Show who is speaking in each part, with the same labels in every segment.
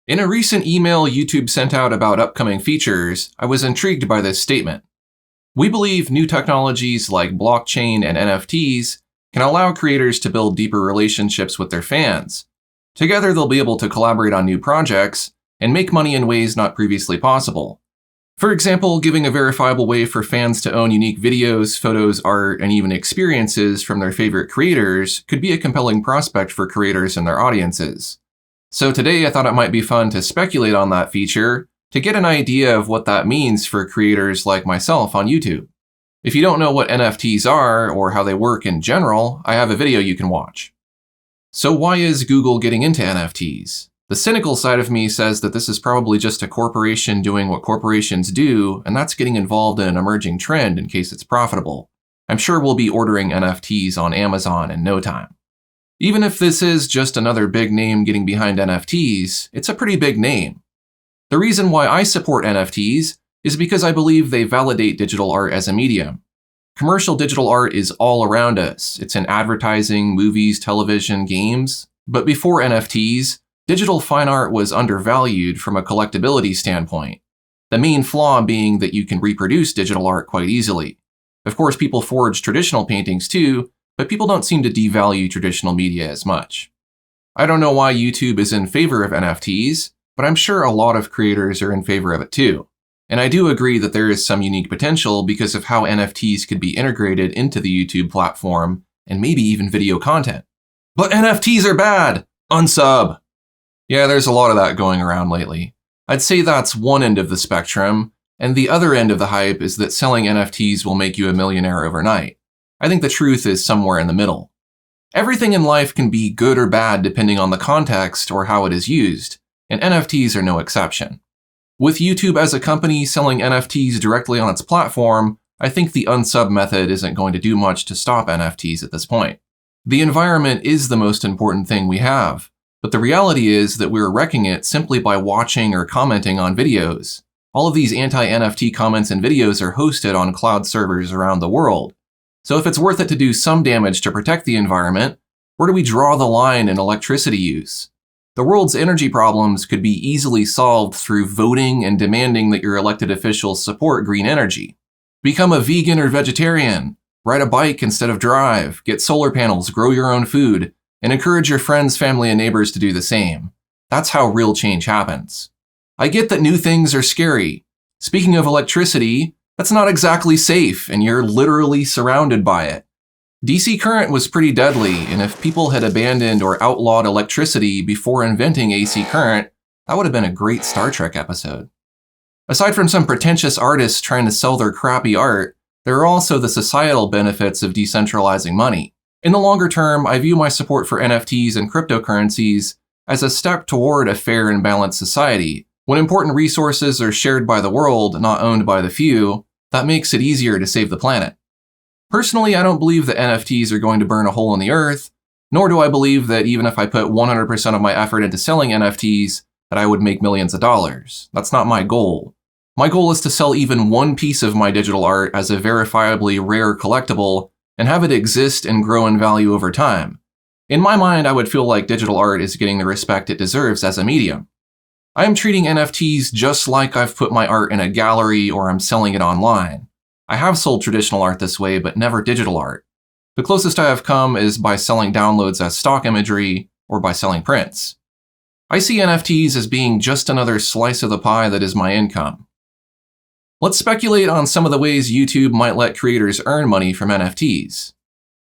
Speaker 1: In a recent email YouTube sent out about upcoming features, I was intrigued by this statement. We believe new technologies like blockchain and NFTs can allow creators to build deeper relationships with their fans. Together, they'll be able to collaborate on new projects and make money in ways not previously possible. For example, giving a verifiable way for fans to own unique videos, photos, art, and even experiences from their favorite creators could be a compelling prospect for creators and their audiences. So today I thought it might be fun to speculate on that feature to get an idea of what that means for creators like myself on YouTube. If you don't know what NFTs are or how they work in general, I have a video you can watch. So why is Google getting into NFTs? The cynical side of me says that this is probably just a corporation doing what corporations do, and that's getting involved in an emerging trend in case it's profitable. I'm sure we'll be ordering NFTs on Amazon in no time. Even if this is just another big name getting behind NFTs, it's a pretty big name. The reason why I support NFTs is because I believe they validate digital art as a medium. Commercial digital art is all around us. It's in advertising, movies, television, games. But before NFTs, digital fine art was undervalued from a collectability standpoint. The main flaw being that you can reproduce digital art quite easily. Of course, people forge traditional paintings too, but people don't seem to devalue traditional media as much. I don't know why YouTube is in favor of NFTs, but I'm sure a lot of creators are in favor of it too. And I do agree that there is some unique potential because of how NFTs could be integrated into the YouTube platform and maybe even video content. But NFTs are bad! Unsub! Yeah, there's a lot of that going around lately. I'd say that's one end of the spectrum, and the other end of the hype is that selling NFTs will make you a millionaire overnight. I think the truth is somewhere in the middle. Everything in life can be good or bad depending on the context or how it is used, and NFTs are no exception. With YouTube as a company selling NFTs directly on its platform, I think the unsub method isn't going to do much to stop NFTs at this point. The environment is the most important thing we have, but the reality is that we're wrecking it simply by watching or commenting on videos. All of these anti-NFT comments and videos are hosted on cloud servers around the world. So if it's worth it to do some damage to protect the environment, where do we draw the line in electricity use? The world's energy problems could be easily solved through voting and demanding that your elected officials support green energy. Become a vegan or vegetarian, ride a bike instead of drive, get solar panels, grow your own food, and encourage your friends, family, and neighbors to do the same. That's how real change happens. I get that new things are scary. Speaking of electricity, that's not exactly safe, and you're literally surrounded by it. DC current was pretty deadly, and if people had abandoned or outlawed electricity before inventing AC current, that would have been a great Star Trek episode. Aside from some pretentious artists trying to sell their crappy art, there are also the societal benefits of decentralizing money. In the longer term, I view my support for NFTs and cryptocurrencies as a step toward a fair and balanced society. When important resources are shared by the world, not owned by the few, that makes it easier to save the planet. Personally, I don't believe that NFTs are going to burn a hole in the earth, nor do I believe that even if I put 100% of my effort into selling NFTs, that I would make millions of dollars. That's not my goal. My goal is to sell even one piece of my digital art as a verifiably rare collectible and have it exist and grow in value over time. In my mind, I would feel like digital art is getting the respect it deserves as a medium. I am treating NFTs just like I've put my art in a gallery or I'm selling it online. I have sold traditional art this way, but never digital art. The closest I have come is by selling downloads as stock imagery or by selling prints. I see NFTs as being just another slice of the pie that is my income. Let's speculate on some of the ways YouTube might let creators earn money from NFTs.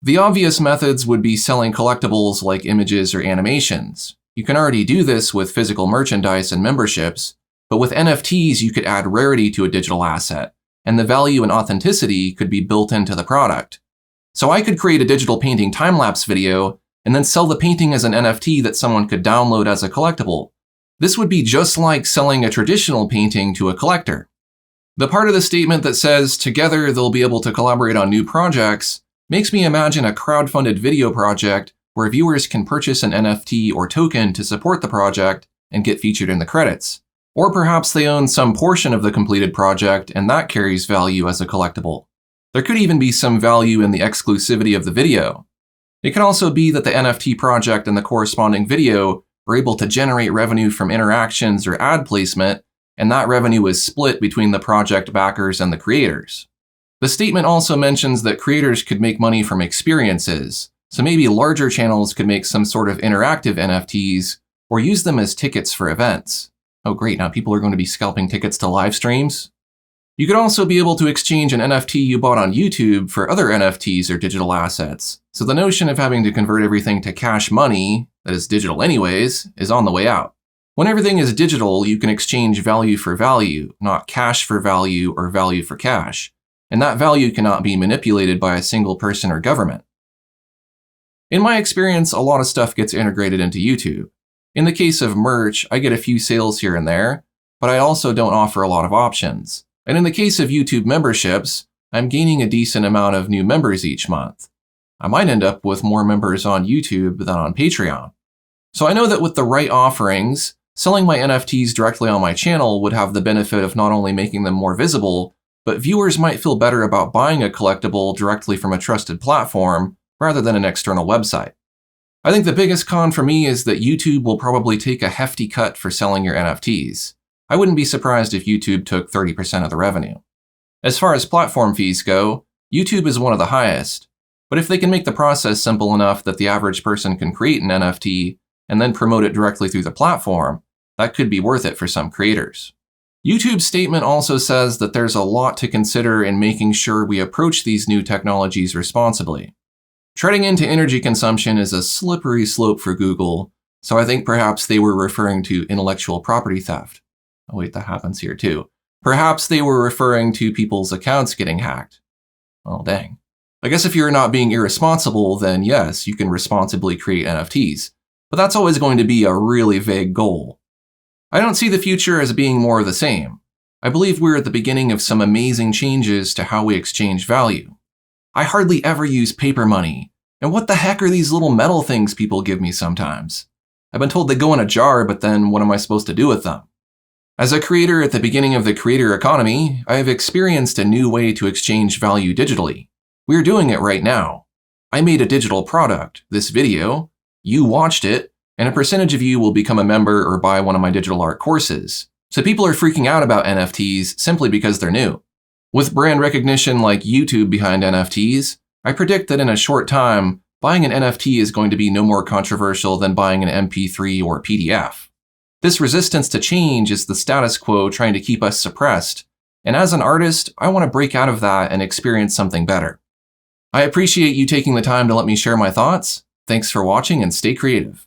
Speaker 1: The obvious methods would be selling collectibles like images or animations. You can already do this with physical merchandise and memberships, but with NFTs you could add rarity to a digital asset, and the value and authenticity could be built into the product. So I could create a digital painting time-lapse video and then sell the painting as an NFT that someone could download as a collectible. This would be just like selling a traditional painting to a collector. The part of the statement that says, together they'll be able to collaborate on new projects, makes me imagine a crowdfunded video project where viewers can purchase an NFT or token to support the project and get featured in the credits. Or perhaps they own some portion of the completed project and that carries value as a collectible. There could even be some value in the exclusivity of the video. It can also be that the NFT project and the corresponding video were able to generate revenue from interactions or ad placement, and that revenue is split between the project backers and the creators. The statement also mentions that creators could make money from experiences, so maybe larger channels could make some sort of interactive NFTs or use them as tickets for events. Oh great, now people are going to be scalping tickets to live streams? You could also be able to exchange an NFT you bought on YouTube for other NFTs or digital assets, so the notion of having to convert everything to cash money, that is digital anyways, is on the way out. When everything is digital, you can exchange value for value, not cash for value or value for cash, and that value cannot be manipulated by a single person or government. In my experience, a lot of stuff gets integrated into YouTube. In the case of merch, I get a few sales here and there, but I also don't offer a lot of options. And in the case of YouTube memberships, I'm gaining a decent amount of new members each month. I might end up with more members on YouTube than on Patreon. So I know that with the right offerings, selling my NFTs directly on my channel would have the benefit of not only making them more visible, but viewers might feel better about buying a collectible directly from a trusted platform rather than an external website. I think the biggest con for me is that YouTube will probably take a hefty cut for selling your NFTs. I wouldn't be surprised if YouTube took 30% of the revenue. As far as platform fees go, YouTube is one of the highest, but if they can make the process simple enough that the average person can create an NFT and then promote it directly through the platform, that could be worth it for some creators. YouTube's statement also says that there's a lot to consider in making sure we approach these new technologies responsibly. Treading into energy consumption is a slippery slope for Google, so I think perhaps they were referring to intellectual property theft. Oh wait, that happens here too. Perhaps they were referring to people's accounts getting hacked. Oh dang. I guess if you're not being irresponsible, then yes, you can responsibly create NFTs, but that's always going to be a really vague goal. I don't see the future as being more of the same. I believe we're at the beginning of some amazing changes to how we exchange value. I hardly ever use paper money, and what the heck are these little metal things people give me sometimes? I've been told they go in a jar, but then what am I supposed to do with them? As a creator at the beginning of the creator economy, I have experienced a new way to exchange value digitally. We're doing it right now. I made a digital product, this video, you watched it, and a percentage of you will become a member or buy one of my digital art courses. So people are freaking out about NFTs simply because they're new. With brand recognition like YouTube behind NFTs, I predict that in a short time, buying an NFT is going to be no more controversial than buying an MP3 or PDF. This resistance to change is the status quo trying to keep us suppressed, and as an artist, I want to break out of that and experience something better. I appreciate you taking the time to let me share my thoughts. Thanks for watching and stay creative.